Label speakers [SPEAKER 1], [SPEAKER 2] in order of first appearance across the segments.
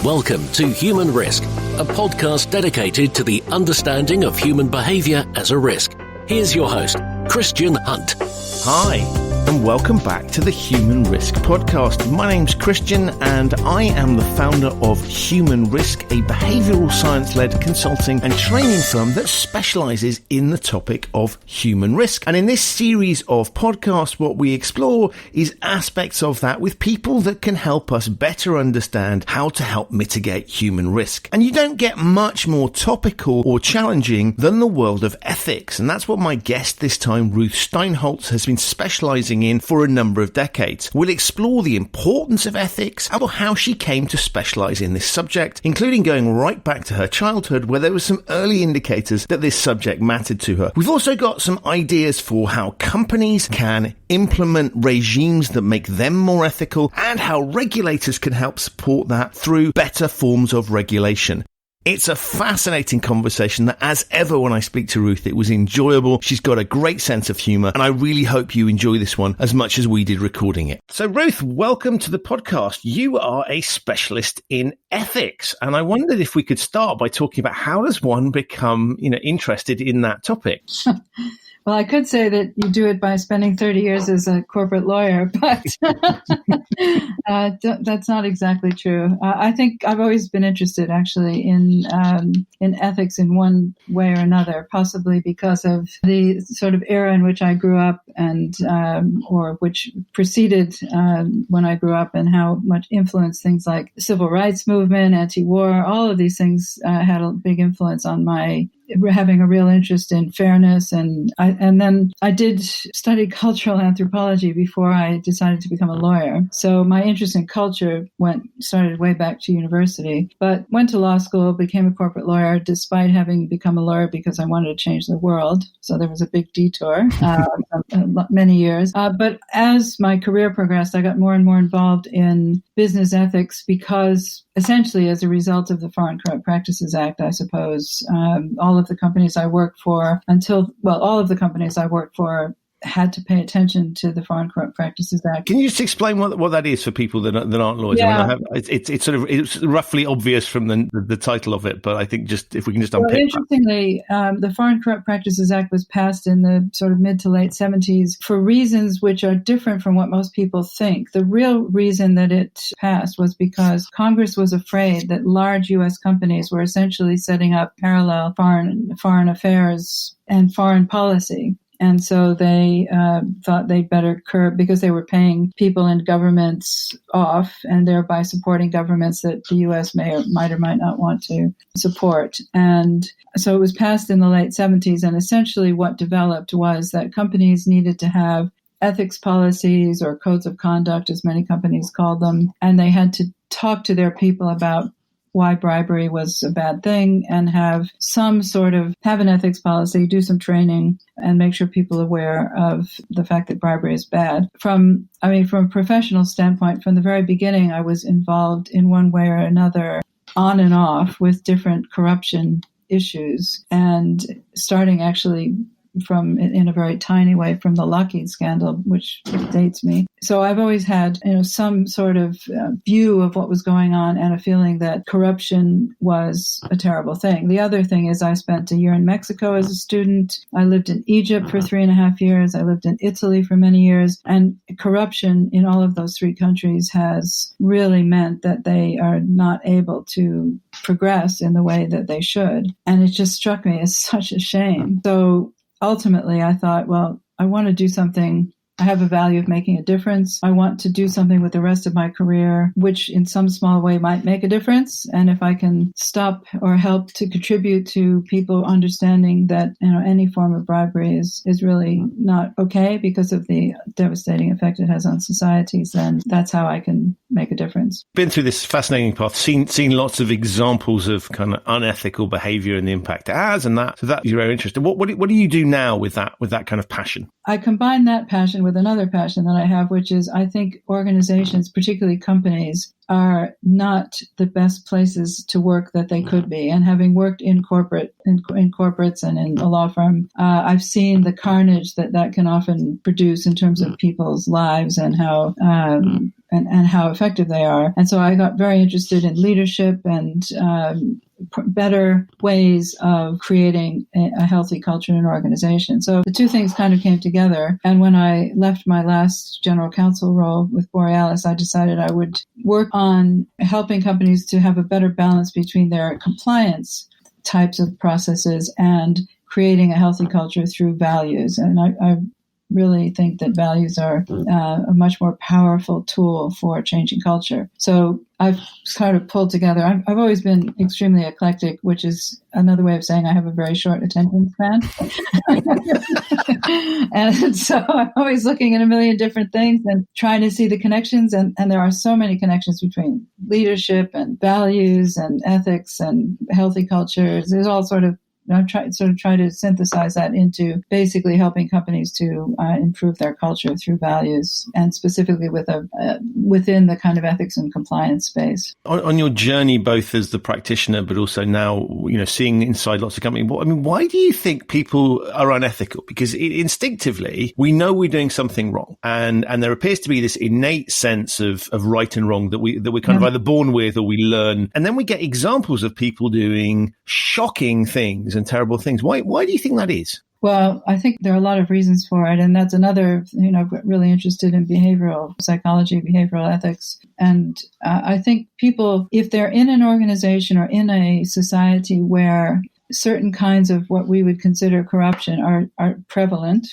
[SPEAKER 1] Welcome to Human Risk, a podcast dedicated to the understanding of human behaviour as a risk. Here's your host, Christian Hunt.
[SPEAKER 2] Hi, and welcome back to the Human Risk podcast. My name's Christian, and I am the founder of Human Risk, a behavioural science-led consulting and training firm that specialises in the topic of human risk. And in this series of podcasts, what we explore is aspects of that with people that can help us better understand how to help mitigate human risk. And you don't get much more topical or challenging than the world of ethics. And that's what my guest this time, Ruth Steinholtz, has been specialising in for a number of decades. We'll explore the importance of ethics and how she came to specialise in this subject, including going right back to her childhood where there were some early indicators that this subject mattered to her. We've also got some ideas for how companies can implement regimes that make them more ethical and how regulators can help support that through better forms of regulation. It's a fascinating conversation that, as ever, when I speak to Ruth, it was enjoyable. She's got a great sense of humour, and I really hope you enjoy this one as much as we did recording it. So, Ruth, welcome to the podcast. You are a specialist in ethics, and I wondered if we could start by talking about how does one become, interested in that topic?
[SPEAKER 3] Well, I could say that you do it by spending 30 years as a corporate lawyer, but that's not exactly true. I think I've always been interested, actually, in ethics in one way or another, possibly because of the sort of era in which I grew up and or which preceded when I grew up, and how much influence things like the civil rights movement, anti-war, all of these things had a big influence on my having a real interest in fairness. And then I did study cultural anthropology before I decided to become a lawyer. So my interest in culture started way back to university, but went to law school, became a corporate lawyer despite having become a lawyer because I wanted to change the world. So there was a big detour, many years. But as my career progressed, I got more and more involved in business ethics because essentially as a result of the Foreign Corrupt Practices Act, I suppose, all of the companies I worked for had to pay attention to the Foreign Corrupt Practices Act.
[SPEAKER 2] Can you just explain what that is for people that aren't lawyers?
[SPEAKER 3] Yeah.
[SPEAKER 2] It's roughly obvious from the title of it, but I think if we can just unpick that.
[SPEAKER 3] Interestingly, the Foreign Corrupt Practices Act was passed in the sort of mid to late 70s for reasons which are different from what most people think. The real reason that it passed was because Congress was afraid that large U.S. companies were essentially setting up parallel foreign affairs and foreign policy. And so they thought they'd better curb, because they were paying people in governments off and thereby supporting governments that the U.S. might or might not want to support. And so it was passed in the late 70s. And essentially what developed was that companies needed to have ethics policies or codes of conduct, as many companies called them. And they had to talk to their people about why bribery was a bad thing and have an ethics policy, do some training, and make sure people are aware of the fact that bribery is bad. From a professional standpoint, from the very beginning, I was involved in one way or another, on and off, with different corruption issues, and starting actually in a very tiny way from the Lockheed scandal, which dates me. So I've always had, some sort of view of what was going on and a feeling that corruption was a terrible thing. The other thing is I spent a year in Mexico as a student. I lived in Egypt for 3.5 years. I lived in Italy for many years. And corruption in all of those three countries has really meant that they are not able to progress in the way that they should. And it just struck me as such a shame. So ultimately, I thought, well, I want to do something. I have a value of making a difference. I want to do something with the rest of my career, which in some small way might make a difference. And if I can stop or help to contribute to people understanding that, any form of bribery is really not okay because of the devastating effect it has on societies, then that's how I can make a difference.
[SPEAKER 2] Been through this fascinating path, seen lots of examples of kind of unethical behavior and the impact it has, and that you're very interested. What do you do now with that kind of passion?
[SPEAKER 3] I combine that passion with another passion that I have, which is I think organizations, particularly companies, are not the best places to work that they could be. And having worked in corporates and in a law firm, I've seen the carnage that can often produce in terms of people's lives and how and how effective they are. And so I got very interested in leadership and better ways of creating a healthy culture in an organization. So the two things kind of came together. And when I left my last general counsel role with Borealis, I decided I would work on helping companies to have a better balance between their compliance types of processes and creating a healthy culture through values. And I really think that values are a much more powerful tool for changing culture. So I've sort of pulled together. I've always been extremely eclectic, which is another way of saying I have a very short attention span. And so I'm always looking at a million different things and trying to see the connections. And there are so many connections between leadership and values and ethics and healthy cultures. There's all sort of try to synthesize that into basically helping companies to improve their culture through values, and specifically within the kind of ethics and compliance space.
[SPEAKER 2] On your journey, both as the practitioner, but also now, seeing inside lots of companies, why do you think people are unethical? Because instinctively, we know we're doing something wrong, and there appears to be this innate sense of right and wrong that we're kind of either born with or we learn, and then we get examples of people doing shocking things and terrible things. Why do you think that is?
[SPEAKER 3] Well, I think there are a lot of reasons for it. And that's another, really interested in behavioral psychology, behavioral ethics. And I think people, if they're in an organization or in a society where certain kinds of what we would consider corruption are prevalent,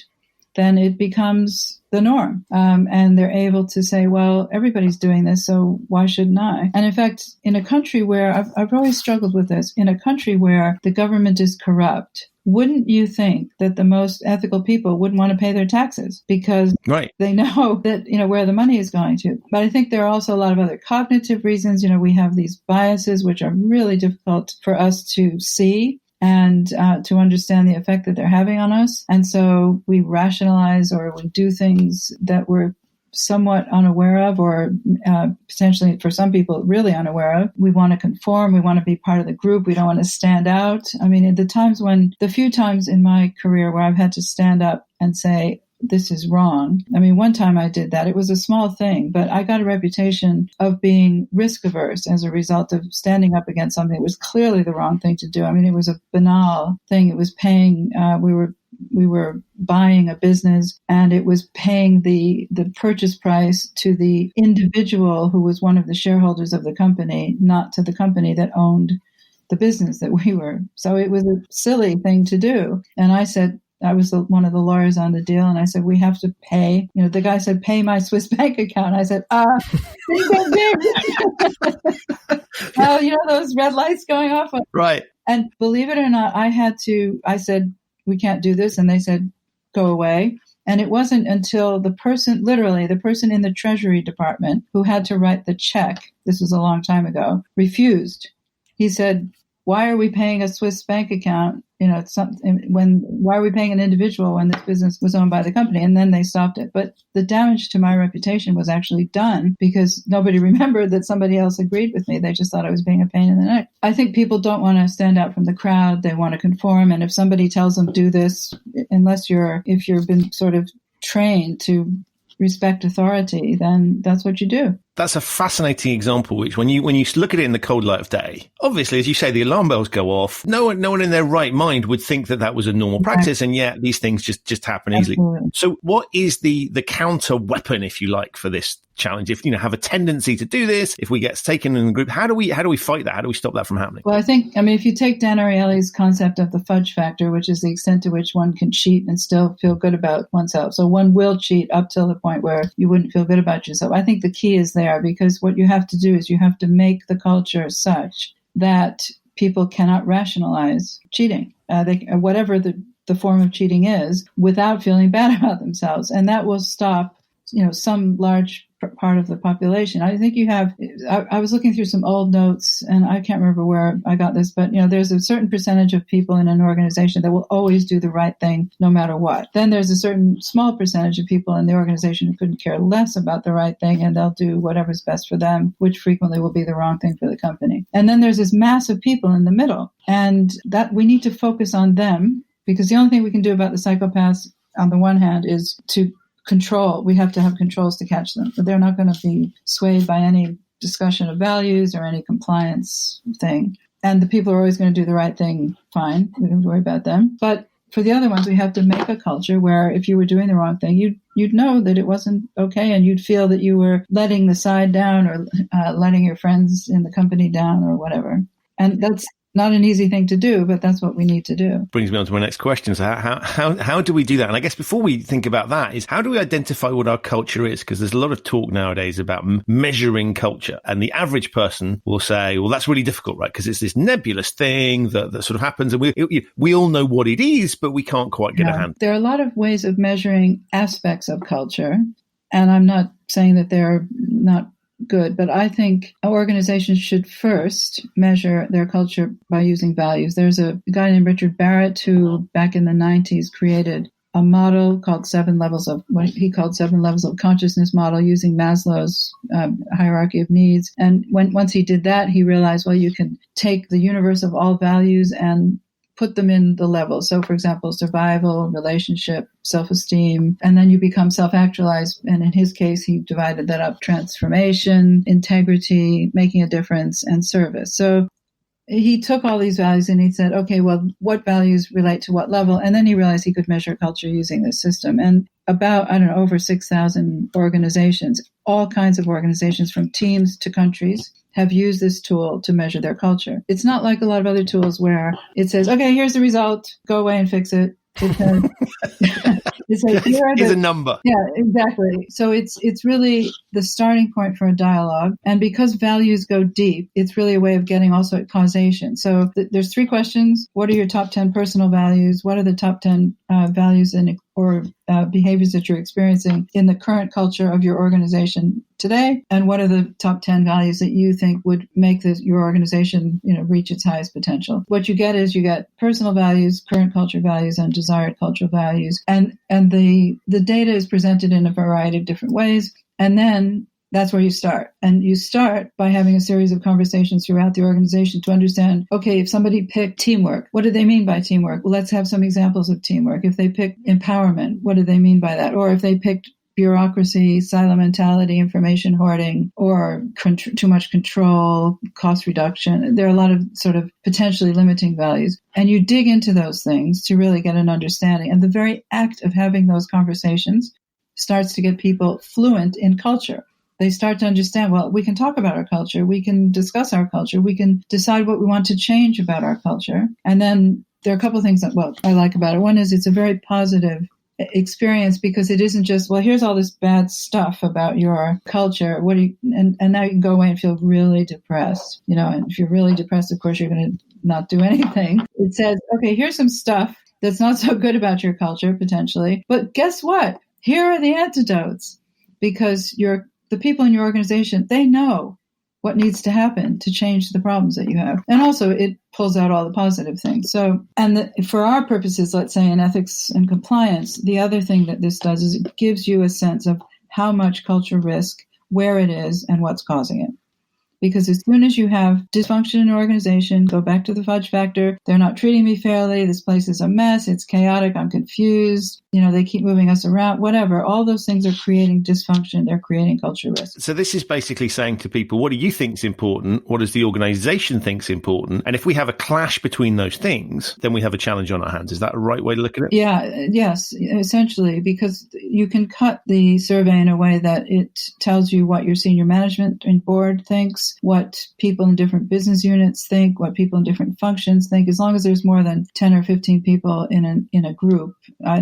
[SPEAKER 3] then it becomes the norm. And they're able to say, well, everybody's doing this, so why shouldn't I? And in fact, in a country where, I've always struggled with this, in a country where the government is corrupt, wouldn't you think that the most ethical people wouldn't want to pay their taxes because they know that, where the money is going to? But I think there are also a lot of other cognitive reasons. We have these biases, which are really difficult for us to see and to understand the effect that they're having on us. And so we rationalize or we do things that we're somewhat unaware of, or potentially for some people really unaware of. We want to conform. We want to be part of the group. We don't want to stand out. I mean, the few times in my career where I've had to stand up and say, this is wrong. I mean, one time I did that. It was a small thing, but I got a reputation of being risk averse as a result of standing up against something that was clearly the wrong thing to do. I mean, it was a banal thing. It was paying, we were buying a business, and it was paying the purchase price to the individual who was one of the shareholders of the company, not to the company that owned the business that we were. So it was a silly thing to do. And I said, I was one of the lawyers on the deal, and I said, we have to pay. The guy said, pay my Swiss bank account. I said, those red lights going off.
[SPEAKER 2] Right.
[SPEAKER 3] And believe it or not, I said, we can't do this. And they said, go away. And it wasn't until the person in the Treasury Department who had to write the check, this was a long time ago, refused. He said, why are we paying a Swiss bank account? Why are we paying an individual when this business was owned by the company? And then they stopped it. But the damage to my reputation was actually done because nobody remembered that somebody else agreed with me. They just thought I was being a pain in the neck. I think people don't want to stand out from the crowd. They want to conform. And if somebody tells them do this, if you've been sort of trained to respect authority, then that's what you do.
[SPEAKER 2] That's a fascinating example, which when you look at it in the cold light of day, obviously, as you say, the alarm bells go off. No one in their right mind would think that was a normal practice. And yet these things just happen easily.
[SPEAKER 3] Absolutely.
[SPEAKER 2] So what is the counter weapon, if you like, for this challenge? If, have a tendency to do this, if we get taken in the group, how do we fight that? How do we stop that from happening?
[SPEAKER 3] Well, if you take Dan Ariely's concept of the fudge factor, which is the extent to which one can cheat and still feel good about oneself. So one will cheat up till the point where you wouldn't feel good about yourself. I think the key is there, because what you have to do is you have to make the culture such that people cannot rationalize cheating, whatever the form of cheating is, without feeling bad about themselves. And that will stop, some large part of the population. I think I was looking through some old notes, and I can't remember where I got this, but, there's a certain percentage of people in an organization that will always do the right thing no matter what. Then there's a certain small percentage of people in the organization who couldn't care less about the right thing, and they'll do whatever's best for them, which frequently will be the wrong thing for the company. And then there's this mass of people in the middle, and that we need to focus on them, because the only thing we can do about the psychopaths on the one hand is to control. We have to have controls to catch them, but they're not going to be swayed by any discussion of values or any compliance thing. And the people are always going to do the right thing. Fine. We don't have to worry about them. But for the other ones, we have to make a culture where if you were doing the wrong thing, you'd know that it wasn't okay, and you'd feel that you were letting the side down or letting your friends in the company down or whatever. And that's not an easy thing to do, but that's what we need to do.
[SPEAKER 2] Brings me on to my next question. So how do we do that? And I guess before we think about that is how do we identify what our culture is? Because there's a lot of talk nowadays about measuring culture. And the average person will say, well, that's really difficult, right? Because it's this nebulous thing that sort of happens. And we all know what it is, but we can't quite get a hand.
[SPEAKER 3] There are a lot of ways of measuring aspects of culture. And I'm not saying that they're not good, but I think organizations should first measure their culture by using values. There's a guy named Richard Barrett who back in the 90s created a model called what he called 7 levels of consciousness model using Maslow's hierarchy of needs. And once he did that, he realized, well, you can take the universe of all values and put them in the levels. So, for example, survival, relationship, self-esteem, and then you become self-actualized. And in his case, he divided that up: transformation, integrity, making a difference, and service. So he took all these values and he said, okay, well, what values relate to what level? And then he realized he could measure culture using this system. And about, over 6,000 organizations, all kinds of organizations from teams to countries, have used this tool to measure their culture. It's not like a lot of other tools where it says, okay, here's the result, go away and fix it. It's like, here's
[SPEAKER 2] a number.
[SPEAKER 3] Yeah, exactly. So it's really the starting point for a dialogue. And because values go deep, it's really a way of getting also at causation. So there's 3 questions. What are your top 10 personal values? What are the top 10 values or behaviors that you're experiencing in the current culture of your organization today? And what are the top 10 values that you think would make your organization, reach its highest potential? What you get is you get personal values, current culture values, and desired cultural values. And the data is presented in a variety of different ways. And then that's where you start. And you start by having a series of conversations throughout the organization to understand, okay, if somebody picked teamwork, what do they mean by teamwork? Well, let's have some examples of teamwork. If they pick empowerment, what do they mean by that? Or if they picked bureaucracy, silo mentality, information hoarding, or too much control, cost reduction. There are a lot of sort of potentially limiting values. And you dig into those things to really get an understanding. And the very act of having those conversations starts to get people fluent in culture. They start to understand, well, we can talk about our culture. We can discuss our culture. We can decide what we want to change about our culture. And then there are a couple of things that, I like about it. One is it's a very positive experience because it isn't just, well, here's all this bad stuff about your culture. And now you can go away and feel really depressed, and if you're really depressed, of course, you're going to not do anything. It says, okay, here's some stuff that's not so good about your culture potentially, but guess what? Here are the antidotes, because the people in your organization, they know what needs to happen to change the problems that you have. And also it pulls out all the positive things. So, for our purposes, let's say in ethics and compliance, the other thing that this does is it gives you a sense of how much culture risk, where it is, and what's causing it. Because as soon as you have dysfunction in an organization, go back to the fudge factor, they're not treating me fairly, this place is a mess, it's chaotic, I'm confused, they keep moving us around, whatever. All those things are creating dysfunction, they're creating culture risk.
[SPEAKER 2] So this is basically saying to people, what do you think is important? What does the organization think is important? And if we have a clash between those things, then we have a challenge on our hands. Is that a right way to look at it?
[SPEAKER 3] Yes, essentially, because you can cut the survey in a way that it tells you what your senior management and board thinks, what people in different business units think, what people in different functions think, as long as there's more than 10 or 15 people in a group. I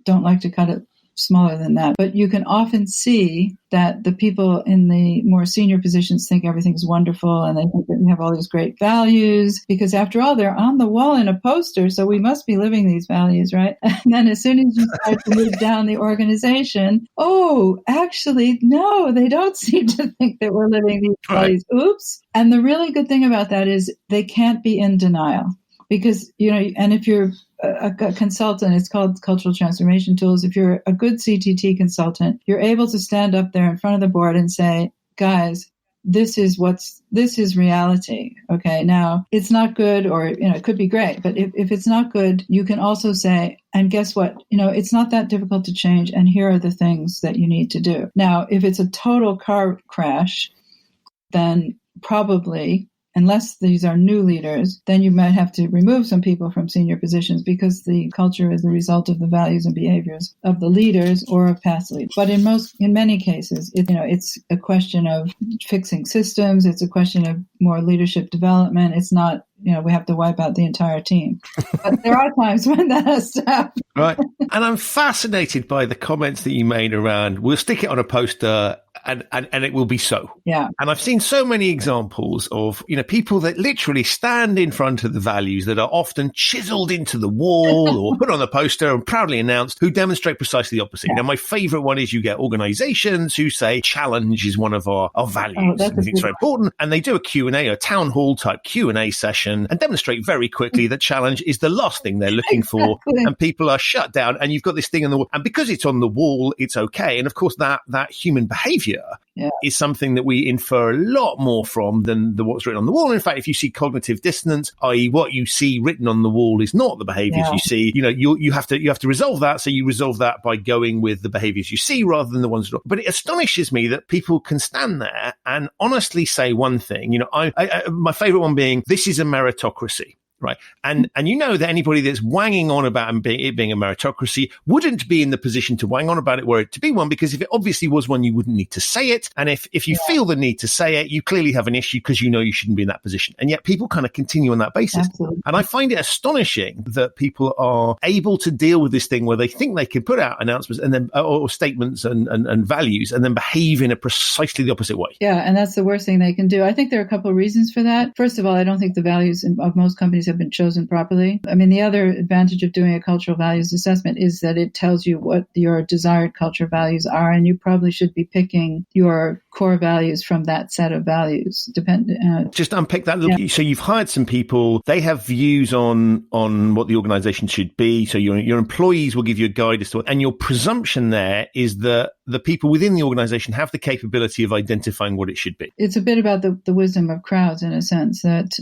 [SPEAKER 3] don't like to cut it smaller than that. But you can often see that the people in the more senior positions think everything's wonderful and they think that we have all these great values because after all, they're on the wall in a poster. So we must be living these values, right? And then as soon as you start to move down the organization, actually, no, they don't seem to think that we're living these values. Oops. And the really good thing about that is they can't be in denial. Because, and if you're a consultant, it's called cultural transformation tools. If you're a good CTT consultant, you're able to stand up there in front of the board and say, guys, this is reality. Okay. Now it's not good, or, it could be great, but if it's not good, you can also say, and guess what? It's not that difficult to change. And here are the things that you need to do. Now, if it's a total car crash, then probably, unless these are new leaders, then you might have to remove some people from senior positions, because the culture is the result of the values and behaviors of the leaders or of past leaders. But in many cases, it's a question of fixing systems. It's a question of more leadership development. It's not, we have to wipe out the entire team. But there are times when that has to happen.
[SPEAKER 2] Right. And I'm fascinated by the comments that you made around, we'll stick it on a poster and it will be so.
[SPEAKER 3] Yeah.
[SPEAKER 2] And I've seen so many examples of, people that literally stand in front of the values that are often chiseled into the wall or put on the poster and proudly announced, who demonstrate precisely the opposite. Yeah. Now, my favorite one is you get organizations who say challenge is one of our values. I think it's very important. And they do a Q&A, a town hall type Q&A session, and demonstrate very quickly that challenge is the last thing they're looking for. And people are shut down, and you've got this thing on the wall. And because it's on the wall, it's okay. And of course, that human behavior is something that we infer a lot more from than what's written on the wall. In fact, if you see cognitive dissonance, i.e. what you see written on the wall is not the behaviors you see, you have to resolve that. So you resolve that by going with the behaviors you see rather than the ones that are. But it astonishes me that people can stand there and honestly say one thing, my favorite one being, this is a meritocracy. Right. And that anybody that's wanging on about it being a meritocracy wouldn't be in the position to wang on about it were it to be one, because if it obviously was one, you wouldn't need to say it. And if you feel the need to say it, you clearly have an issue because you shouldn't be in that position. And yet people kind of continue on that basis.
[SPEAKER 3] Absolutely.
[SPEAKER 2] And I find it astonishing that people are able to deal with this thing where they think they can put out announcements and then or statements and values and then behave in a precisely the opposite way.
[SPEAKER 3] Yeah. And that's the worst thing they can do. I think there are a couple of reasons for that. First of all, I don't think the values of most companies have been chosen properly. I mean, the other advantage of doing a cultural values assessment is that it tells you what your desired cultural values are, and you probably should be picking your core values from that set of values.
[SPEAKER 2] Just unpick that little. Yeah. So you've hired some people; they have views on what the organization should be. So your employees will give you a guide as to what, and your presumption there is that the people within the organization have the capability of identifying what it should be.
[SPEAKER 3] It's a bit about the wisdom of crowds, in a sense, that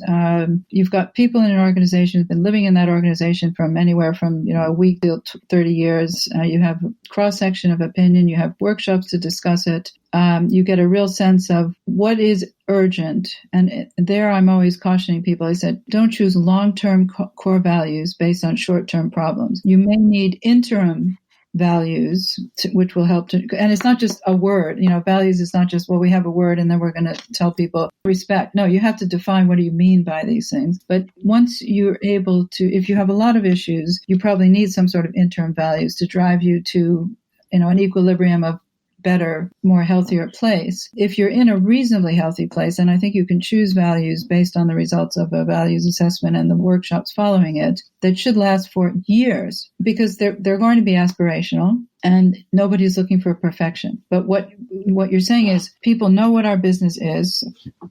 [SPEAKER 3] you've got people in an organization who've been living in that organization from anywhere from a week to 30 years. You have a cross-section of opinion. You have workshops to discuss it. You get a real sense of what is urgent. And there I'm always cautioning people. I said, don't choose long-term core values based on short-term problems. You may need interim values, which will help to, and it's not just a word, values is not just, well, we have a word and then we're going to tell people respect. No, you have to define what do you mean by these things. But once you're able to, if you have a lot of issues, you probably need some sort of interim values to drive you to, an equilibrium of better, more healthier place. If you're in a reasonably healthy place, and I think you can choose values based on the results of a values assessment and the workshops following it, that should last for years, because they're going to be aspirational and nobody's looking for perfection. But what you're saying is people know what our business is.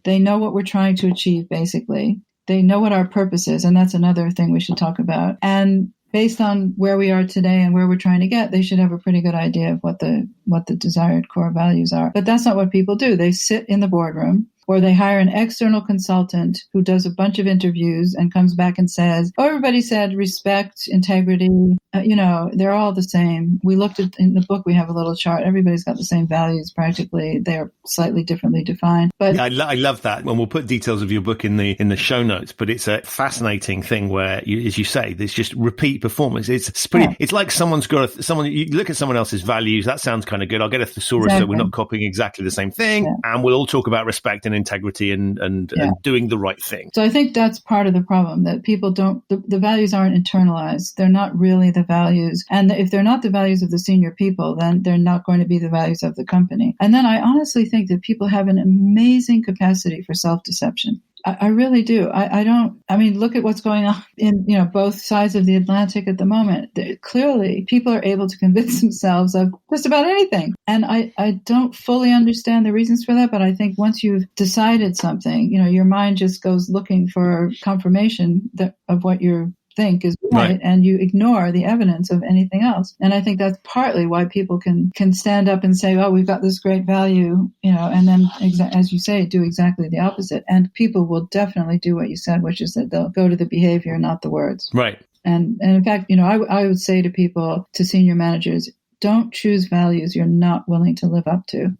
[SPEAKER 3] They know what we're trying to achieve, basically. They know what our purpose is, and that's another thing we should talk about. And based on where we are today and where we're trying to get, they should have a pretty good idea of what the desired core values are. But that's not what people do. They sit in the boardroom, or they hire an external consultant who does a bunch of interviews and comes back and says, everybody said respect, integrity, they're all the same. We looked at, in the book, we have a little chart. Everybody's got the same values practically. They're slightly differently defined. But
[SPEAKER 2] yeah, I love that. And we'll put details of your book in the show notes, but it's a fascinating thing where, as you say, there's just repeat performance. It's pretty, It's like you look at someone else's values. That sounds kind of good. I'll get a thesaurus. Exactly. So we're not copying exactly the same thing. Yeah. And we'll all talk about respect and integrity and doing the right thing.
[SPEAKER 3] So I think that's part of the problem, that people don't, the values aren't internalized. They're not really the values. And if they're not the values of the senior people, then they're not going to be the values of the company. And then I honestly think that people have an amazing capacity for self-deception. I really do. Look at what's going on in, both sides of the Atlantic at the moment. Clearly, people are able to convince themselves of just about anything. And I don't fully understand the reasons for that, but I think once you've decided something, your mind just goes looking for confirmation of what you think is right, and you ignore the evidence of anything else. And I think that's partly why people can stand up and say, oh, we've got this great value, and then, as you say, do exactly the opposite. And people will definitely do what you said, which is that they'll go to the behavior, not the words.
[SPEAKER 2] Right.
[SPEAKER 3] And in fact, I would say to people, to senior managers, don't choose values you're not willing to live up to.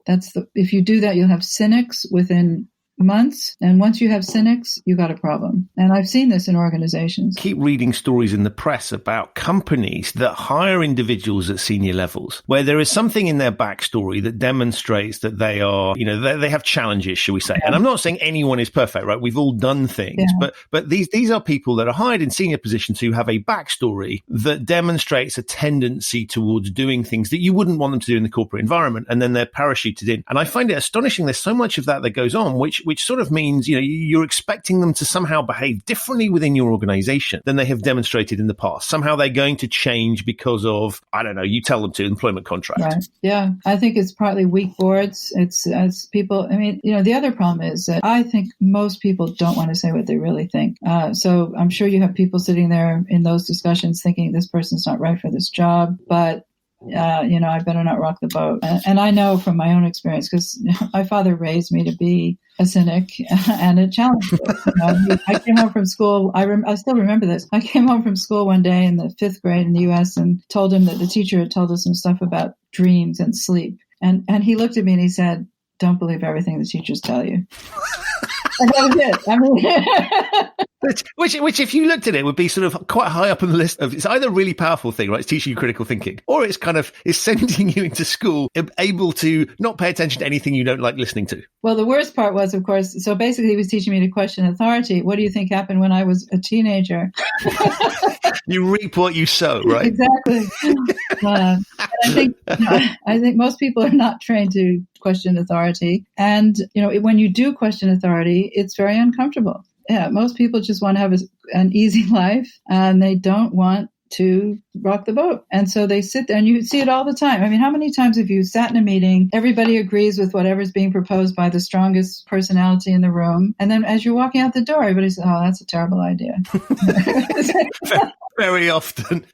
[SPEAKER 3] If you do that, you'll have cynics within months. And once you have cynics, you got a problem. And I've seen this in organizations.
[SPEAKER 2] Keep reading stories in the press about companies that hire individuals at senior levels where there is something in their backstory that demonstrates that they are, they have challenges, shall we say. Yeah. And I'm not saying anyone is perfect, right? We've all done things, but these are people that are hired in senior positions who have a backstory that demonstrates a tendency towards doing things that you wouldn't want them to do in the corporate environment. And then they're parachuted in. And I find it astonishing. There's so much of that goes on, which sort of means, you're expecting them to somehow behave differently within your organization than they have demonstrated in the past. Somehow they're going to change because of, I don't know, you tell them to, employment contract.
[SPEAKER 3] Right. Yeah. I think it's partly weak boards. It's as people, the other problem is that I think most people don't want to say what they really think. So I'm sure you have people sitting there in those discussions thinking this person's not right for this job, but I better not rock the boat. And I know from my own experience, because my father raised me to be a cynic and a challenger. I came home from school. I still remember this. I came home from school one day in the 5th grade in the U.S. and told him that the teacher had told us some stuff about dreams and sleep. And he looked at me and he said, "Don't believe everything the teachers tell you." And that was it.
[SPEAKER 2] Which, if you looked at it, would be sort of quite high up on the list of, it's either a really powerful thing, right? It's teaching you critical thinking, or it's sending you into school able to not pay attention to anything you don't like listening to.
[SPEAKER 3] Well, the worst part was, of course, so basically he was teaching me to question authority. What do you think happened when I was a teenager?
[SPEAKER 2] You reap what you sow, right?
[SPEAKER 3] Exactly. I think most people are not trained to question authority. And, when you do question authority, it's very uncomfortable. Yeah, most people just want to have an easy life and they don't want to rock the boat. And so they sit there, and you see it all the time. How many times have you sat in a meeting, everybody agrees with whatever's being proposed by the strongest personality in the room, and then as you're walking out the door, everybody says, "Oh, that's a terrible idea."
[SPEAKER 2] Very often.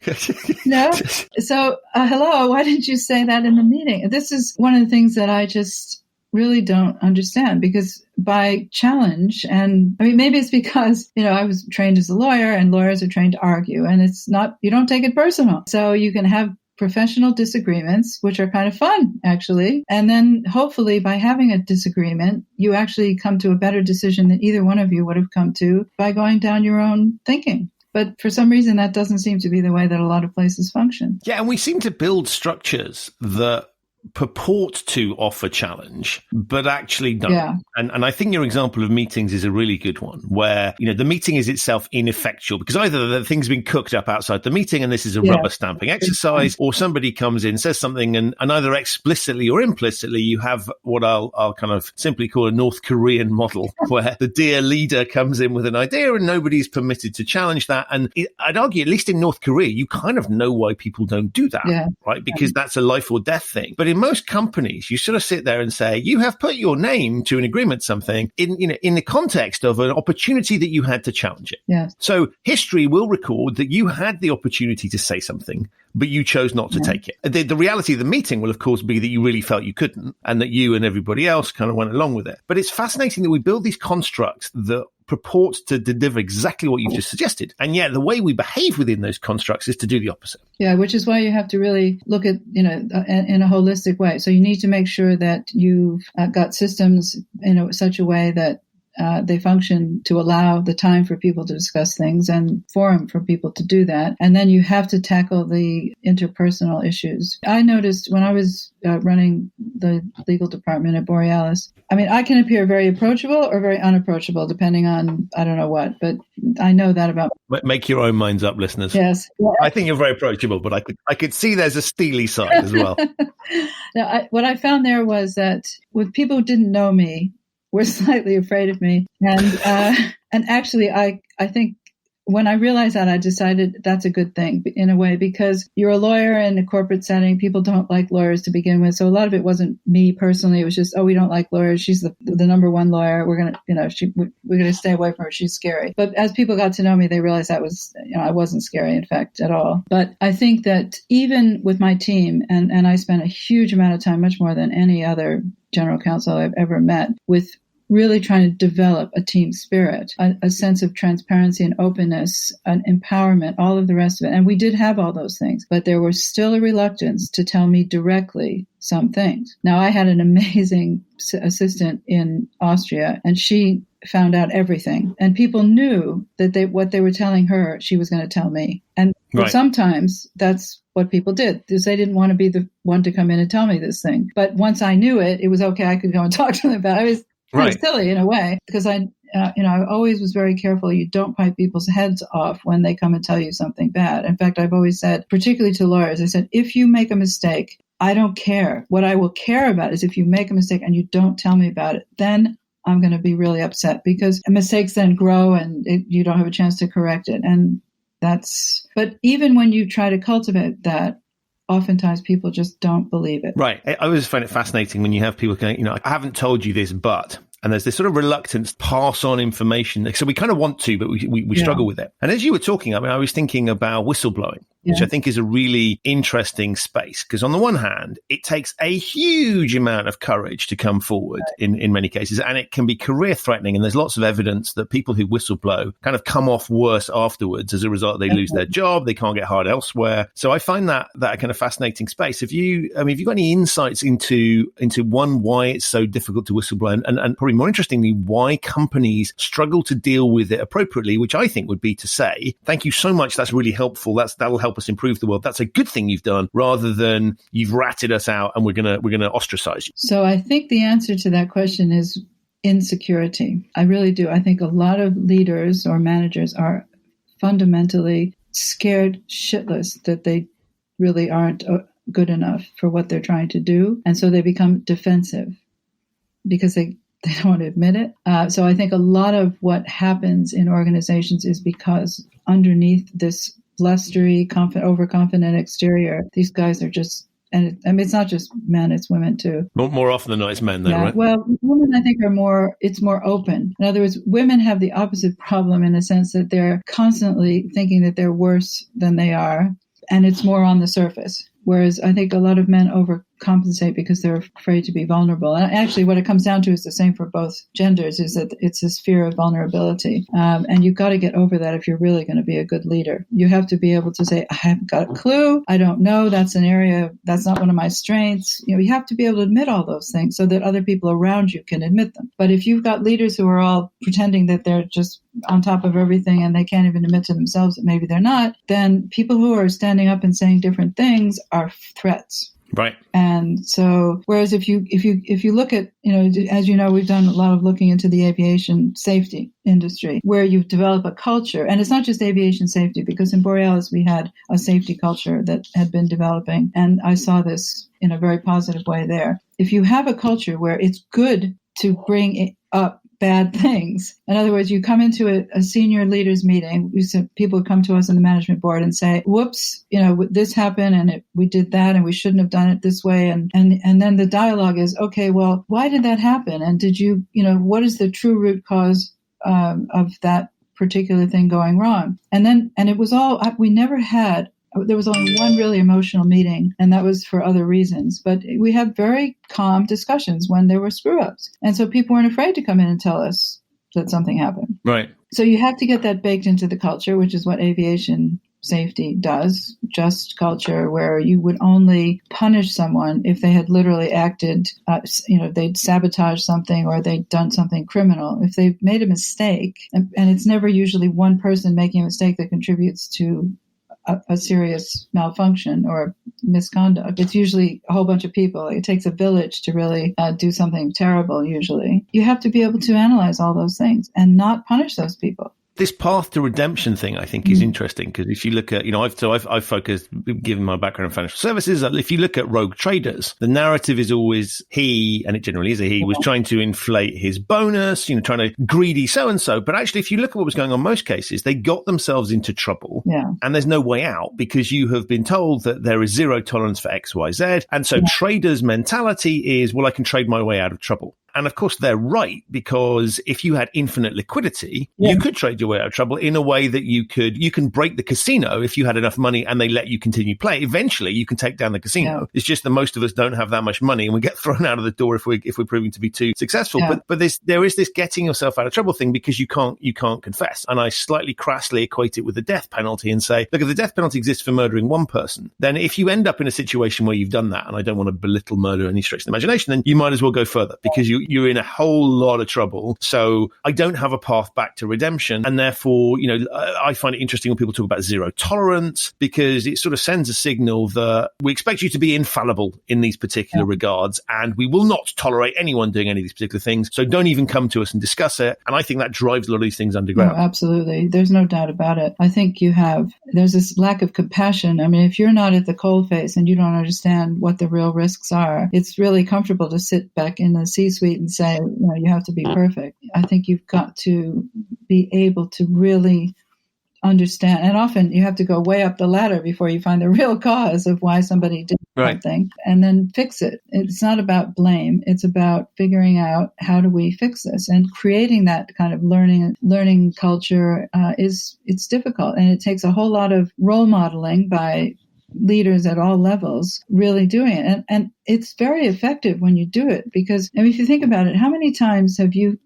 [SPEAKER 3] No? So, hello, why didn't you say that in the meeting? This is one of the things that I just really don't understand, because by challenge, and maybe it's because, I was trained as a lawyer, and lawyers are trained to argue, and it's not, you don't take it personal. So you can have professional disagreements, which are kind of fun, actually. And then hopefully by having a disagreement, you actually come to a better decision than either one of you would have come to by going down your own thinking. But for some reason, that doesn't seem to be the way that a lot of places function.
[SPEAKER 2] Yeah, and we seem to build structures that purport to offer challenge, but actually don't. Yeah. And I think your example of meetings is a really good one, where, the meeting is itself ineffectual because either the thing's been cooked up outside the meeting and this is a rubber stamping exercise, or somebody comes in, says something, and either explicitly or implicitly you have what I'll kind of simply call a North Korean model, where the dear leader comes in with an idea and nobody's permitted to challenge that. And I'd argue, at least in North Korea, you kind of know why people don't do that, right? Because that's a life or death thing. But in most companies, you sort of sit there and say, you have put your name to an agreement, something in the context of an opportunity that you had to challenge it.
[SPEAKER 3] Yes.
[SPEAKER 2] So history will record that you had the opportunity to say something, but you chose not to take it. The reality of the meeting will, of course, be that you really felt you couldn't, and that you and everybody else kind of went along with it. But it's fascinating that we build these constructs that purport to deliver exactly what you've just suggested. And yet the way we behave within those constructs is to do the opposite.
[SPEAKER 3] Yeah, which is why you have to really look at, in a holistic way. So you need to make sure that you've got systems in such a way that they function to allow the time for people to discuss things and forum for people to do that. And then you have to tackle the interpersonal issues. I noticed when I was running the legal department at Borealis, I can appear very approachable or very unapproachable, depending on, I don't know what, but I know that about.
[SPEAKER 2] Make your own minds up, listeners.
[SPEAKER 3] Yes.
[SPEAKER 2] I think you're very approachable, but I could see there's a steely side as well.
[SPEAKER 3] Now, what I found there was that with people who didn't know me, were slightly afraid of me. And actually, I think when I realized that, I decided that's a good thing in a way, because you're a lawyer in a corporate setting. People don't like lawyers to begin with. So a lot of it wasn't me personally. It was just, we don't like lawyers. She's the number one lawyer. We're going to, we're going to stay away from her. She's scary. But as people got to know me, they realized that was, I wasn't scary, in fact, at all. But I think that even with my team, and I spent a huge amount of time, much more than any other general counsel I've ever met, with really trying to develop a team spirit, a sense of transparency and openness, and empowerment, all of the rest of it. And we did have all those things, but there was still a reluctance to tell me directly some things. Now, I had an amazing assistant in Austria, and she found out everything. And people knew that what they were telling her, she was going to tell me. And
[SPEAKER 2] right.
[SPEAKER 3] Sometimes that's what people did, because they didn't want to be the one to come in and tell me this thing. But once I knew it, it was okay. I could go and talk to them about it. It was kind of silly in a way, because I always was very careful. You don't bite people's heads off when they come and tell you something bad. In fact, I've always said, particularly to lawyers, I said, if you make a mistake, I don't care. What I will care about is if you make a mistake and you don't tell me about it, then I'm going to be really upset, because mistakes then grow and you don't have a chance to correct it. But even when you try to cultivate that, oftentimes people just don't believe it.
[SPEAKER 2] Right. I always find it fascinating when you have people going, I haven't told you this, but... And there's this sort of reluctance to pass on information. So we kind of want to, but we struggle with it. And as you were talking, I was thinking about whistleblowing, which I think is a really interesting space. Because on the one hand, it takes a huge amount of courage to come forward in many cases. And it can be career threatening. And there's lots of evidence that people who whistleblow kind of come off worse afterwards. As a result, they lose their job. They can't get hired elsewhere. So I find that kind of fascinating space. Have you got any insights into one, why it's so difficult to whistleblow, and probably more interestingly, why companies struggle to deal with it appropriately, which I think would be to say, thank you so much, that's really helpful, that'll help us improve the world, that's a good thing you've done, rather than you've ratted us out and we're gonna ostracize you? So
[SPEAKER 3] I think the answer to that question is insecurity. I really do. I think a lot of leaders or managers are fundamentally scared shitless that they really aren't good enough for what they're trying to do. And so they become defensive because they don't want to admit it. So I think a lot of what happens in organizations is because underneath this blustery, overconfident exterior, these guys are just, and it's not just men, it's women too.
[SPEAKER 2] More often than not, it's men though, right?
[SPEAKER 3] Well, women, I think, it's more open. In other words, women have the opposite problem in the sense that they're constantly thinking that they're worse than they are, and it's more on the surface. Whereas I think a lot of men overcompensate because they're afraid to be vulnerable. And actually what it comes down to is the same for both genders, is that it's this fear of vulnerability. And you've got to get over that if you're really going to be a good leader. You have to be able to say, I haven't got a clue. I don't know. That's an area, that's not one of my strengths. You have to be able to admit all those things so that other people around you can admit them. But if you've got leaders who are all pretending that they're just on top of everything and they can't even admit to themselves that maybe they're not, then people who are standing up and saying different things are threats.
[SPEAKER 2] Right.
[SPEAKER 3] And so, whereas if you look at, as you know, we've done a lot of looking into the aviation safety industry, where you develop a culture, and it's not just aviation safety, because in Borealis we had a safety culture that had been developing, and I saw this in a very positive way there. If you have a culture where it's good to bring up bad things. In other words, you come into a senior leaders meeting. People would come to us on the management board and say, whoops, this happened and we did that and we shouldn't have done it this way. And then the dialogue is, okay, well, why did that happen? And did you, what is the true root cause of that particular thing going wrong? And it was all, there was only one really emotional meeting, and that was for other reasons. But we had very calm discussions when there were screw-ups. And so people weren't afraid to come in and tell us that something happened.
[SPEAKER 2] Right.
[SPEAKER 3] So you have to get that baked into the culture, which is what aviation safety does. Just culture where you would only punish someone if they had literally acted, they'd sabotaged something or they'd done something criminal. If they've made a mistake, and it's never usually one person making a mistake that contributes to a serious malfunction or misconduct. It's usually a whole bunch of people. It takes a village to really do something terrible, usually. You have to be able to analyze all those things and not punish those people.
[SPEAKER 2] This path to redemption thing, I think, is interesting, because if you look at, I've focused, given my background in financial services, if you look at rogue traders, the narrative is always he, and it generally is a he, was trying to inflate his bonus, trying to greedy so-and-so. But actually, if you look at what was going on in most cases, they got themselves into trouble, and there's no way out, because you have been told that there is zero tolerance for X, Y, Z. And so traders' mentality is, well, I can trade my way out of trouble. And of course, they're right, because if you had infinite liquidity, you could trade your way out of trouble in a way that you can break the casino if you had enough money and they let you continue play. Eventually, you can take down the casino. It's just that most of us don't have that much money, and we get thrown out of the door if we're proving to be too successful. But there is this getting yourself out of trouble thing, because you can't confess. And I slightly crassly equate it with the death penalty and say, look, if the death penalty exists for murdering one person, then if you end up in a situation where you've done that, and I don't want to belittle murder in any stretch of the imagination, then you might as well go further, because you're in a whole lot of trouble. So I don't have a path back to redemption. And therefore, I find it interesting when people talk about zero tolerance, because it sort of sends a signal that we expect you to be infallible in these particular regards, and we will not tolerate anyone doing any of these particular things. So don't even come to us and discuss it. And I think that drives a lot of these things underground.
[SPEAKER 3] Oh, absolutely. There's no doubt about it. I think there's this lack of compassion. I mean, if you're not at the coalface and you don't understand what the real risks are, it's really comfortable to sit back in the C-suite and say, you have to be perfect. I think you've got to be able to really understand. And often you have to go way up the ladder before you find the real cause of why somebody did something, and then fix it. It's not about blame. It's about figuring out, how do we fix this? And creating that kind of learning culture it's difficult. And it takes a whole lot of role modeling by leaders at all levels really doing it. And it's very effective when you do it, because if you think about it, how many times have you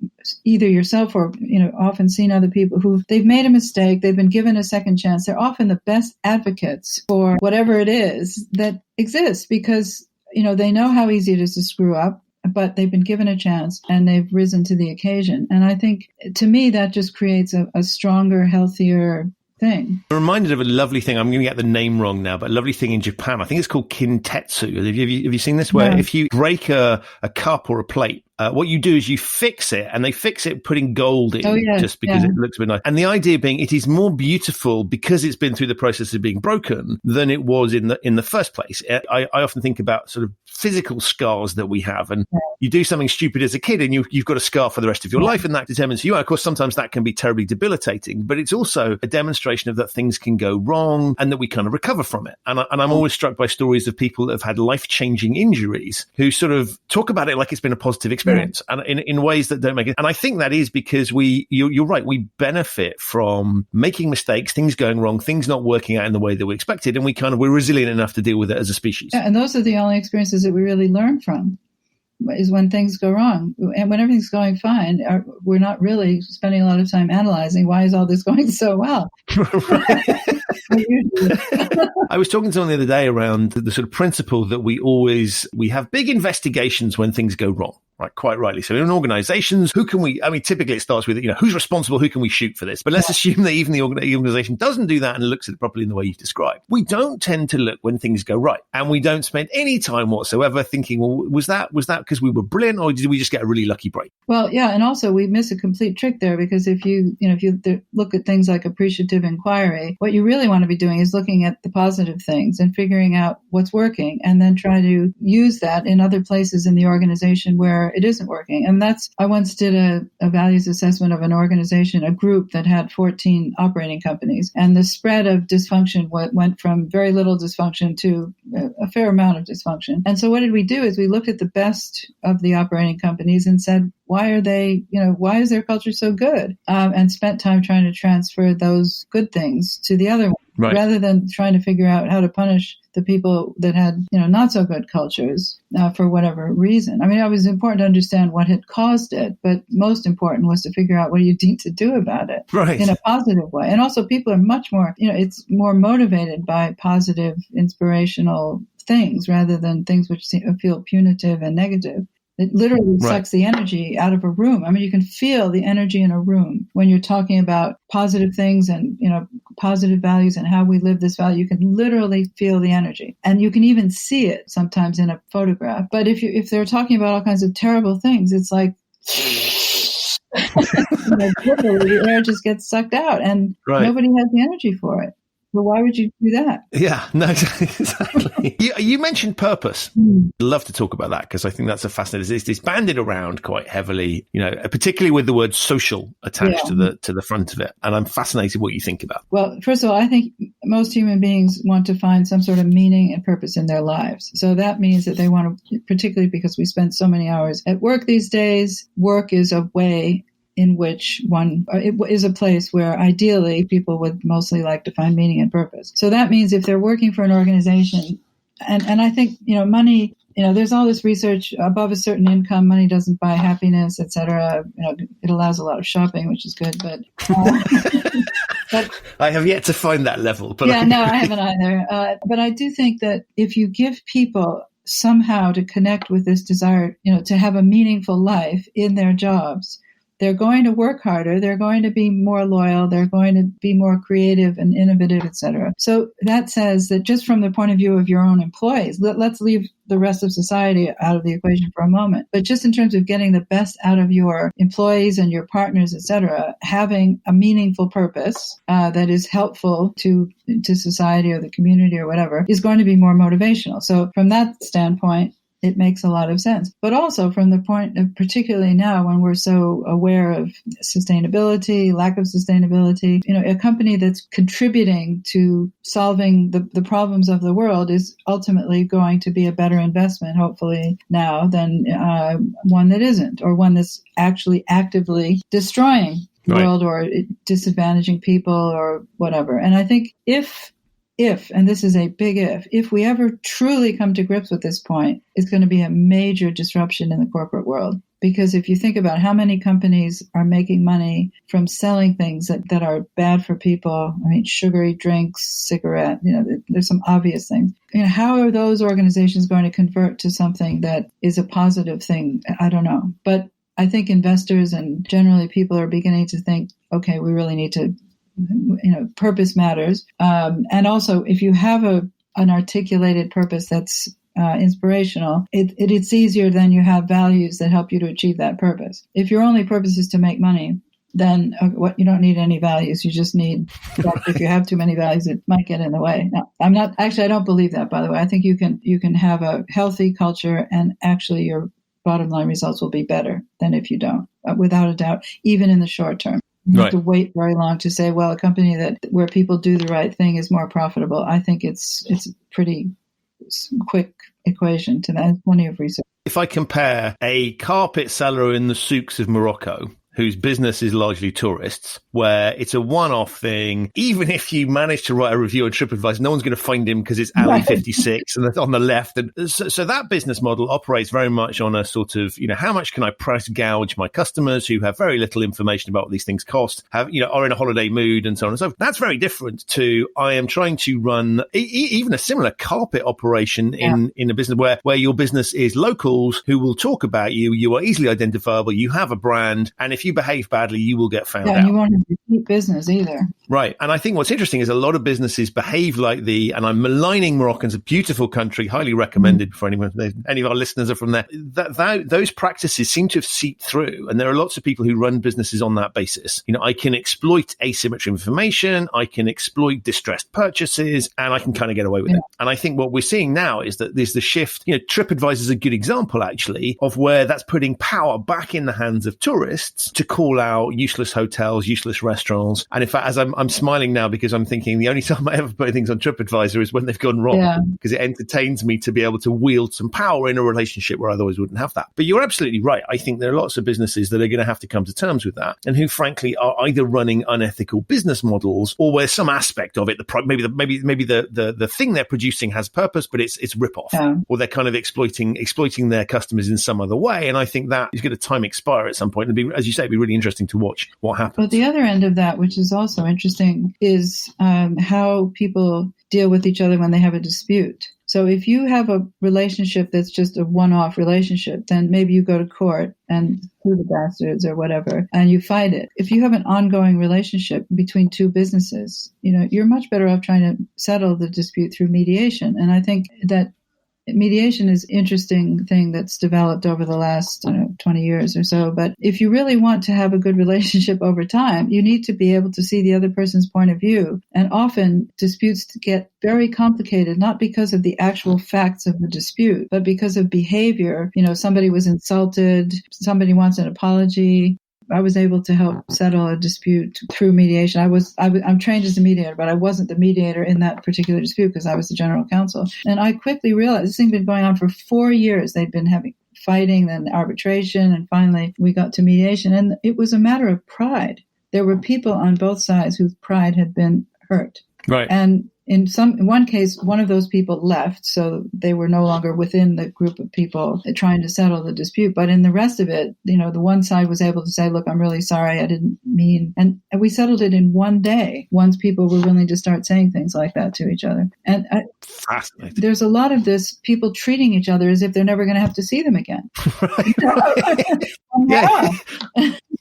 [SPEAKER 3] either yourself or, often seen other people who they've made a mistake, they've been given a second chance. They're often the best advocates for whatever it is that exists, because, they know how easy it is to screw up, but they've been given a chance and they've risen to the occasion. And I think, to me, that just creates a stronger, healthier thing.
[SPEAKER 2] I'm reminded of a lovely thing. I'm going to get the name wrong now, but a lovely thing in Japan. I think it's called kintetsu. Have you seen this? Where if you break a cup or a plate, what you do is you fix it, and they fix it putting gold in just because it looks a bit nice. And the idea being, it is more beautiful because it's been through the process of being broken than it was in the first place. I often think about sort of physical scars that we have, and you do something stupid as a kid and you've got a scar for the rest of your life, and that determines who you are. Of course, sometimes that can be terribly debilitating, but it's also a demonstration of that things can go wrong and that we kind of recover from it. And I'm always struck by stories of people that have had life-changing injuries who sort of talk about it like it's been a positive experience. And in ways that don't make it. And I think that is because you're right, we benefit from making mistakes, things going wrong, things not working out in the way that we expected, and we're resilient enough to deal with it as a species.
[SPEAKER 3] Yeah, and those are the only experiences that we really learn from, is when things go wrong. And when everything's going fine, we're not really spending a lot of time analyzing, why is all this going so well?
[SPEAKER 2] I was talking to someone the other day around the sort of principle that we have big investigations when things go wrong. Right, quite rightly. So in organizations, typically it starts with, who's responsible, who can we shoot for this? But let's assume that even the organization doesn't do that and looks at it properly in the way you've described. We don't tend to look when things go right. And we don't spend any time whatsoever thinking, well, was that because we were brilliant, or did we just get a really lucky break?
[SPEAKER 3] Well, yeah. And also we miss a complete trick there, because if you look at things like appreciative inquiry, what you really want to be doing is looking at the positive things and figuring out what's working, and then try to use that in other places in the organization where it isn't working. And I once did a values assessment of an organization, a group that had 14 operating companies, and the spread of dysfunction went from very little dysfunction to a fair amount of dysfunction. And so what did we do is we looked at the best of the operating companies and said, why is their culture so good? And spent time trying to transfer those good things to the other one, rather than trying to figure out how to punish the people that had, not so good cultures for whatever reason. I mean, it was important to understand what had caused it, but most important was to figure out what you need to do about it in a positive way. And also people are much more, it's more motivated by positive, inspirational things rather than things which feel punitive and negative. It literally sucks the energy out of a room. I mean, you can feel the energy in a room when you're talking about positive things and, positive values and how we live this value. You can literally feel the energy, and you can even see it sometimes in a photograph. But if they're talking about all kinds of terrible things, it's like Literally, the air just gets sucked out, and nobody has the energy for it. But why would you do that?
[SPEAKER 2] Yeah, no, exactly. You mentioned purpose. I'd love to talk about that because I think that's a fascinating. It's banded around quite heavily, particularly with the word social attached to the front of it. And I'm fascinated what you think about.
[SPEAKER 3] Well, first of all, I think most human beings want to find some sort of meaning and purpose in their lives. So that means that they want to, particularly because we spend so many hours at work these days, work is a way in which it is a place where ideally people would mostly like to find meaning and purpose. So that means if they're working for an organization, and I think, money, there's all this research above a certain income, money doesn't buy happiness, et cetera. It allows a lot of shopping, which is good, but
[SPEAKER 2] I have yet to find that level. But
[SPEAKER 3] I haven't either. But I do think that if you give people somehow to connect with this desire, to have a meaningful life in their jobs, they're going to work harder. They're going to be more loyal. They're going to be more creative and innovative, et cetera. So that says that just from the point of view of your own employees, let's leave the rest of society out of the equation for a moment. But just in terms of getting the best out of your employees and your partners, et cetera, having a meaningful purpose that is helpful to society or the community or whatever is going to be more motivational. So from that standpoint, it makes a lot of sense. But also from the point of, particularly now when we're so aware of sustainability, lack of sustainability, a company that's contributing to solving the problems of the world is ultimately going to be a better investment, hopefully now, than one that isn't, or one that's actually actively destroying the world or disadvantaging people or whatever. And I think if, and this is a big if we ever truly come to grips with this point, it's going to be a major disruption in the corporate world. Because if you think about how many companies are making money from selling things that are bad for people, sugary drinks, cigarette, there's some obvious things. How are those organizations going to convert to something that is a positive thing? I don't know. But I think investors and generally people are beginning to think, okay, we really need to, purpose matters. And also, if you have an articulated purpose that's inspirational, it's easier than you have values that help you to achieve that purpose. If your only purpose is to make money, then you don't need any values. You just need, if you have too many values, it might get in the way. Now, I don't believe that, by the way. I think you can have a healthy culture and actually your bottom line results will be better than if you don't, without a doubt, even in the short term. You have to wait very long to say, well, a company where people do the right thing is more profitable. I think it's a pretty quick equation to that. There's plenty of research.
[SPEAKER 2] If I compare a carpet seller in the souks of Morocco, whose business is largely tourists, where it's a one-off thing. Even if you manage to write a review on TripAdvisor, no one's going to find him because it's alley 56 and on the left. And so that business model operates very much on a sort of, how much can I price gouge my customers who have very little information about what these things cost, are in a holiday mood and so on and so forth. That's very different to I am trying to run even a similar carpet operation in a business where your business is locals who will talk about you. You are easily identifiable. You have a brand. And if you behave badly, you will get found out.
[SPEAKER 3] And you won't have repeat business either.
[SPEAKER 2] Right. And I think what's interesting is a lot of businesses behave like and I'm maligning Moroccans, a beautiful country, highly recommended for anyone, any of our listeners are from there. Those practices seem to have seeped through. And there are lots of people who run businesses on that basis. I can exploit asymmetry information, I can exploit distressed purchases, and I can kind of get away with it. And I think what we're seeing now is that there's the shift. TripAdvisor is a good example, actually, of where that's putting power back in the hands of tourists to call out useless hotels, useless restaurants. And in fact, as I'm smiling now because I'm thinking the only time I ever put things on TripAdvisor is when they've gone wrong, because it entertains me to be able to wield some power in a relationship where I otherwise wouldn't have that. But you're absolutely right. I think there are lots of businesses that are going to have to come to terms with that, and who frankly are either running unethical business models or where some aspect of it, maybe the thing they're producing has purpose, but it's rip-off, or they're kind of exploiting their customers in some other way. And I think that is going to time expire at some point. It'd be, as you say, it'd be really interesting to watch what happens.
[SPEAKER 3] But the other end of that, which is also interesting, is how people deal with each other when they have a dispute. So if you have a relationship that's just a one-off relationship, then maybe you go to court and sue the bastards or whatever, and you fight it. If you have an ongoing relationship between two businesses, you're much better off trying to settle the dispute through mediation. And I think that mediation is an interesting thing that's developed over the last 20 years or so. But if you really want to have a good relationship over time, you need to be able to see the other person's point of view. And often disputes get very complicated, not because of the actual facts of the dispute, but because of behavior. Somebody was insulted, somebody wants an apology. I was able to help settle a dispute through mediation. I'm trained as a mediator, but I wasn't the mediator in that particular dispute because I was the general counsel. And I quickly realized this thing had been going on for 4 years. They'd been having fighting, then arbitration, and finally we got to mediation. And it was a matter of pride. There were people on both sides whose pride had been hurt.
[SPEAKER 2] Right.
[SPEAKER 3] And in one case, one of those people left, so they were no longer within the group of people trying to settle the dispute. But in the rest of it, the one side was able to say, look, I'm really sorry, I didn't mean. And we settled it in one day once people were willing to start saying things like that to each other. And
[SPEAKER 2] fascinating.
[SPEAKER 3] There's a lot of this, people treating each other as if they're never going to have to see them again.
[SPEAKER 2] Yeah.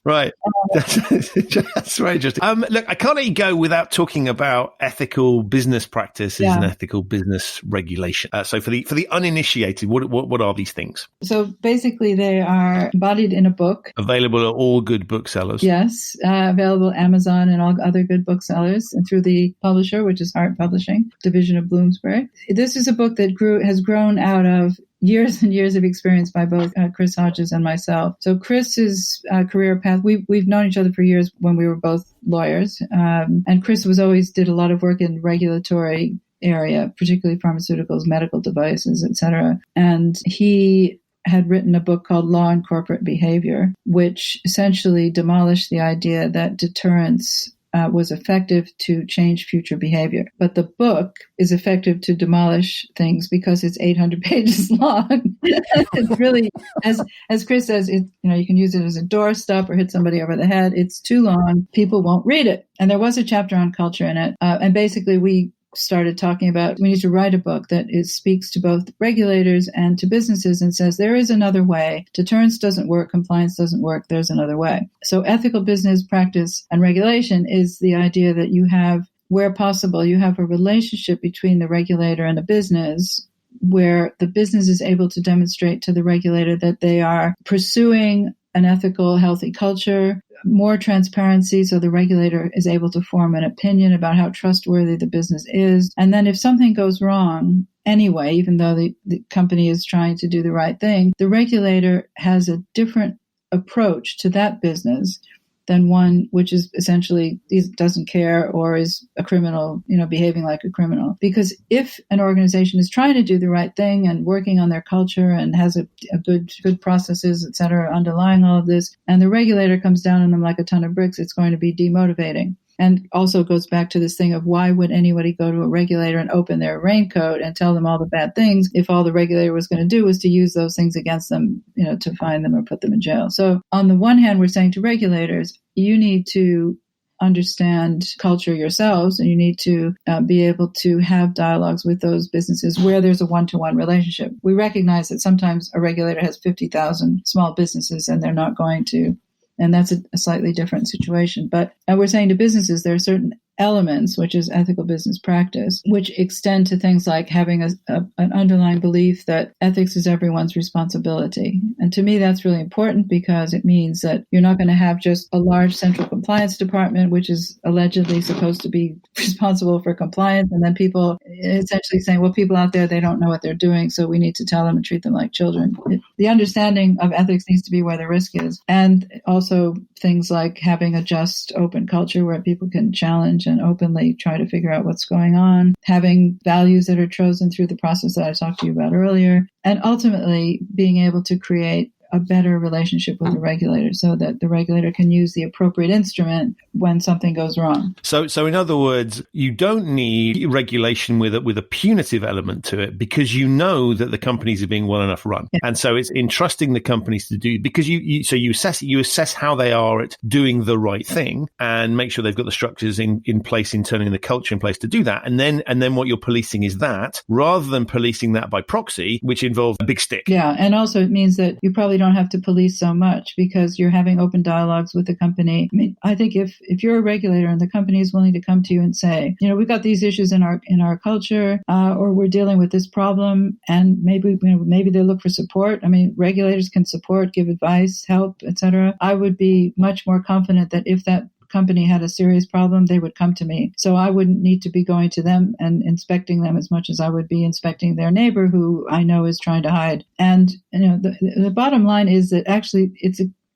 [SPEAKER 2] Right. That's very interesting. Look, I can't let you go without talking about ethical business practices and ethical business regulation. So for the uninitiated, what are these things?
[SPEAKER 3] So basically they are embodied in a book.
[SPEAKER 2] Available at all good booksellers.
[SPEAKER 3] Yes. Available at Amazon and all other good booksellers, and through the publisher, which is Hart Publishing, division of Bloomsbury. This is a book that has grown out of years and years of experience by both Chris Hodges and myself. So Chris's career path, we've known each other for years when we were both lawyers. And Chris did a lot of work in regulatory area, particularly pharmaceuticals, medical devices, etc. And he had written a book called Law and Corporate Behavior, which essentially demolished the idea that deterrence was effective to change future behavior. But the book is effective to demolish things because it's 800 pages long. It's really, as Chris says, you can use it as a doorstop or hit somebody over the head. It's too long. People won't read it. And there was a chapter on culture in it. And basically we started talking about we need to write a book that speaks to both regulators and to businesses and says there is another way. Deterrence doesn't work. Compliance doesn't work. There's another way. So ethical business practice and regulation is the idea that you have, where possible, you have a relationship between the regulator and the business where the business is able to demonstrate to the regulator that they are pursuing an ethical, healthy culture, more transparency so the regulator is able to form an opinion about how trustworthy the business is. And then if something goes wrong anyway, even though the company is trying to do the right thing, the regulator has a different approach to that business than one which is essentially doesn't care or is a criminal, behaving like a criminal. Because if an organization is trying to do the right thing and working on their culture and has a good processes, et cetera, underlying all of this, and the regulator comes down on them like a ton of bricks, it's going to be demotivating. And also goes back to this thing of why would anybody go to a regulator and open their raincoat and tell them all the bad things if all the regulator was going to do was to use those things against them, to fine them or put them in jail. So on the one hand, we're saying to regulators, you need to understand culture yourselves, and you need to be able to have dialogues with those businesses where there's a one-to-one relationship. We recognize that sometimes a regulator has 50,000 small businesses and they're not going to. And that's a slightly different situation. But we're saying to businesses, there are certain elements, which is ethical business practice, which extend to things like having an underlying belief that ethics is everyone's responsibility. And to me, that's really important because it means that you're not going to have just a large central compliance department, which is allegedly supposed to be responsible for compliance. And then people essentially saying, well, people out there, they don't know what they're doing, so we need to tell them and treat them like children. The understanding of ethics needs to be where the risk is. And also things like having a just, open culture where people can challenge and openly try to figure out what's going on, having values that are chosen through the process that I talked to you about earlier, and ultimately being able to create a better relationship with the regulator so that the regulator can use the appropriate instrument when something goes wrong.
[SPEAKER 2] So in other words, you don't need regulation with a punitive element to it because you know that the companies are being well enough run. Yeah. And so it's entrusting the companies to do, because you assess how they are at doing the right thing and make sure they've got the structures in place, in turning the culture in place to do that. And then what you're policing is that, rather than policing that by proxy, which involves a big stick.
[SPEAKER 3] Yeah. And also it means that you probably don't have to police so much because you're having open dialogues with the company. I mean, I think if if you're a regulator and the company is willing to come to you and say, we've got these issues in our culture, or we're dealing with this problem, and maybe they look for support. I mean, regulators can support, give advice, help, etc. I would be much more confident that if that company had a serious problem, they would come to me. So I wouldn't need to be going to them and inspecting them as much as I would be inspecting their neighbor who I know is trying to hide. And the bottom line is that actually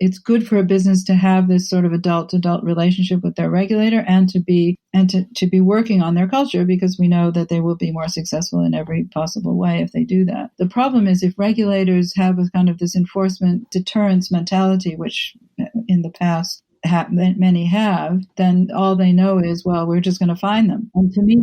[SPEAKER 3] it's good for a business to have this sort of adult-to-adult relationship with their regulator and to be working on their culture, because we know that they will be more successful in every possible way if they do that. The problem is if regulators have a kind of this enforcement deterrence mentality, which in the past many have, then all they know is, well, we're just going to fine them. And to me,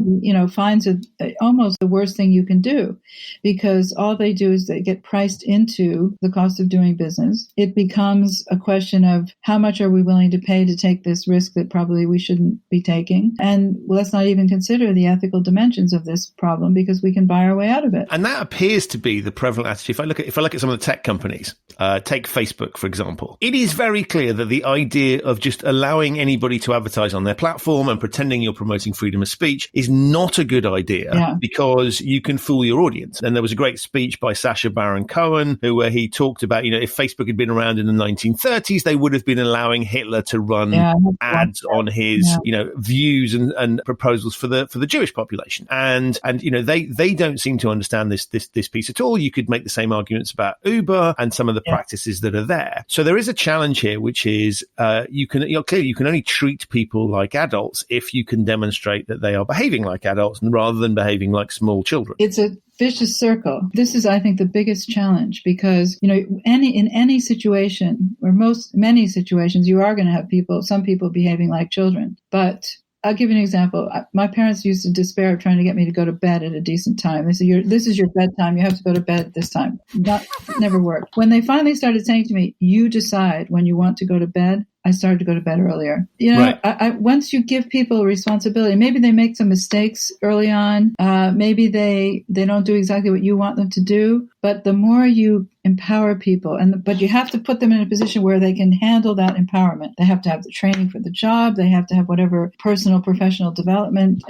[SPEAKER 3] fines are almost the worst thing you can do, because all they do is they get priced into the cost of doing business. It becomes a question of how much are we willing to pay to take this risk that probably we shouldn't be taking. And let's not even consider the ethical dimensions of this problem, because we can buy our way out of it.
[SPEAKER 2] And that appears to be the prevalent attitude. If I look at some of the tech companies, take Facebook, for example, it is very clear that the idea of just allowing anybody to advertise on their platform and pretending you're promoting freedom of speech is not a good idea, because you can fool your audience. And there was a great speech by Sacha Baron Cohen where he talked about, if Facebook had been around in the 1930s, they would have been allowing Hitler to run ads on his, views and proposals for the Jewish population. And they don't seem to understand this piece at all. You could make the same arguments about Uber and some of the practices that are there. So there is a challenge here, which is clearly you can only treat people like adults if you can demonstrate that they are behaving like adults rather than behaving like small children.
[SPEAKER 3] It's a vicious circle. This is, I think, the biggest challenge, because in any situation, or many situations, you are going to have some people behaving like children. But I'll give you an example. My parents used to despair of trying to get me to go to bed at a decent time. They said, this is your bedtime. You have to go to bed at this time. That never worked. When they finally started saying to me, you decide when you want to go to bed, I started to go to bed earlier. Right. Once you give people a responsibility, maybe they make some mistakes early on. Maybe they don't do exactly what you want them to do. But the more you empower people, but you have to put them in a position where they can handle that empowerment. They have to have the training for the job. They have to have whatever personal, professional development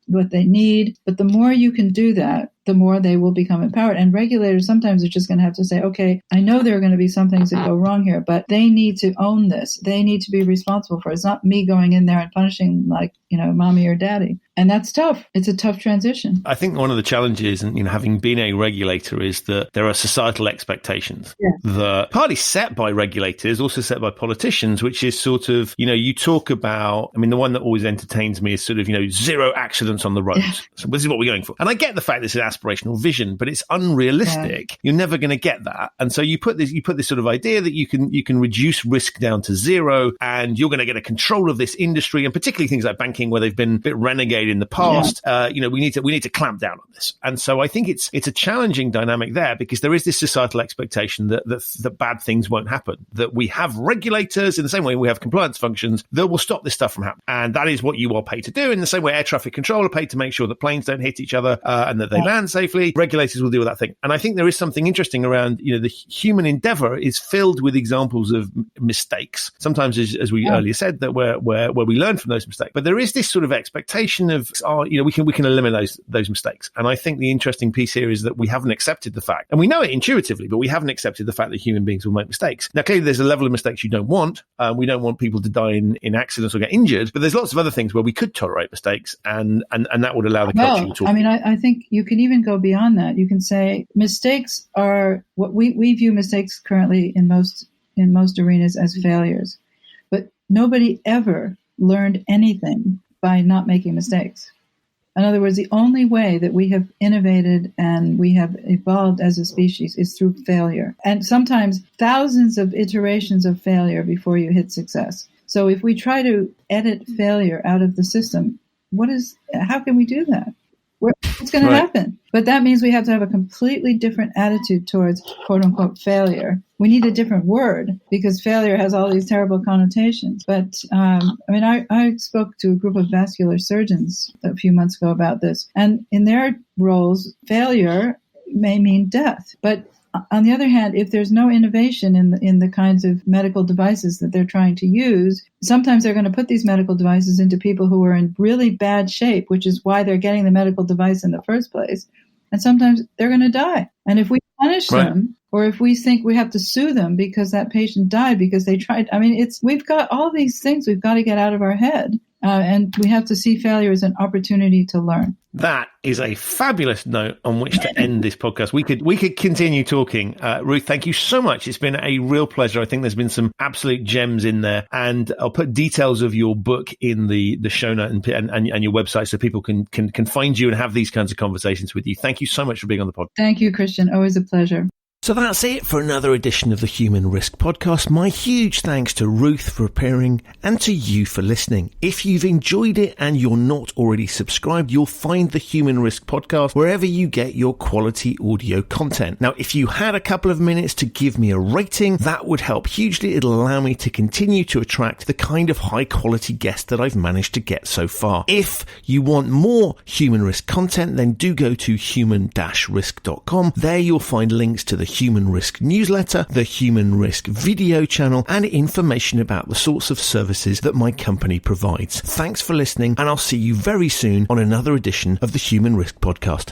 [SPEAKER 3] what they need. But the more you can do that, the more they will become empowered. And regulators sometimes are just going to have to say, okay, I know there are going to be some things that go wrong here, but they need to own this. They need to be responsible for it. It's not me going in there and punishing like, mommy or daddy. And that's tough. It's a tough transition.
[SPEAKER 2] I think one of the challenges, and having been a regulator, is that there are societal expectations that partly set by regulators, also set by politicians, which is sort of, you talk about, the one that always entertains me is sort of, zero accidents on the roads. So this is what we're going for. And I get the fact this is an aspirational vision, but it's unrealistic. You're never going to get that. And so you put this sort of idea that you can reduce risk down to zero, and you're going to get a control of this industry, and particularly things like banking where they've been a bit renegade in the past. We need to clamp down on this. And so I think it's a challenging dynamic there, because there is this societal expectation that bad things won't happen, that we have regulators in the same way we have compliance functions that will stop this stuff from happening. And that is what you are paid to do. In the same way air traffic control are paid to make sure that planes don't hit each other and that they land safely, regulators will deal with that thing. And I think there is something interesting around, the human endeavor is filled with examples of mistakes. Sometimes, as we earlier said, that where we learn from those mistakes. But there is this sort of expectation of, we can eliminate those mistakes. And I think the interesting piece here is that we haven't accepted the fact, and we know it intuitively, but we haven't accepted the fact that human beings will make mistakes. Now, clearly, there's a level of mistakes you don't want. We don't want people to die in accidents or get injured, but there's lots of other things where we could tolerate mistakes, and that would allow the culture to talk.
[SPEAKER 3] I think you can even go beyond that. You can say mistakes are what we view mistakes currently in most arenas as failures, but nobody ever learned anything by not making mistakes. In other words, the only way that we have innovated and we have evolved as a species is through failure. And sometimes thousands of iterations of failure before you hit success. So if we try to edit failure out of the system, how can we do that? What's going to happen? But that means we have to have a completely different attitude towards quote unquote failure. We need a different word, because failure has all these terrible connotations. But I spoke to a group of vascular surgeons a few months ago about this, and in their roles, failure may mean death. But On the other hand, if there's no innovation in the kinds of medical devices that they're trying to use, sometimes they're going to put these medical devices into people who are in really bad shape, which is why they're getting the medical device in the first place. And sometimes they're going to die. And if we punish them, or if we think we have to sue them because that patient died because they tried, we've got all these things we've got to get out of our head. And we have to see failure as an opportunity to learn.
[SPEAKER 2] That is a fabulous note on which to end this podcast. We could continue talking. Ruth, thank you so much. It's been a real pleasure. I think there's been some absolute gems in there. And I'll put details of your book in the show note and your website so people can find you and have these kinds of conversations with you. Thank you so much for being on the podcast.
[SPEAKER 3] Thank you, Christian. Always a pleasure.
[SPEAKER 2] So that's it for another edition of the Human Risk Podcast. My huge thanks to Ruth for appearing and to you for listening. If you've enjoyed it and you're not already subscribed, you'll find the Human Risk Podcast wherever you get your quality audio content. Now, if you had a couple of minutes to give me a rating, that would help hugely. It'll allow me to continue to attract the kind of high quality guests that I've managed to get so far. If you want more Human Risk content, then do go to human-risk.com. There you'll find links to the Human Risk newsletter, the Human Risk video channel, and information about the sorts of services that my company provides. Thanks for listening, and I'll see you very soon on another edition of the Human Risk Podcast.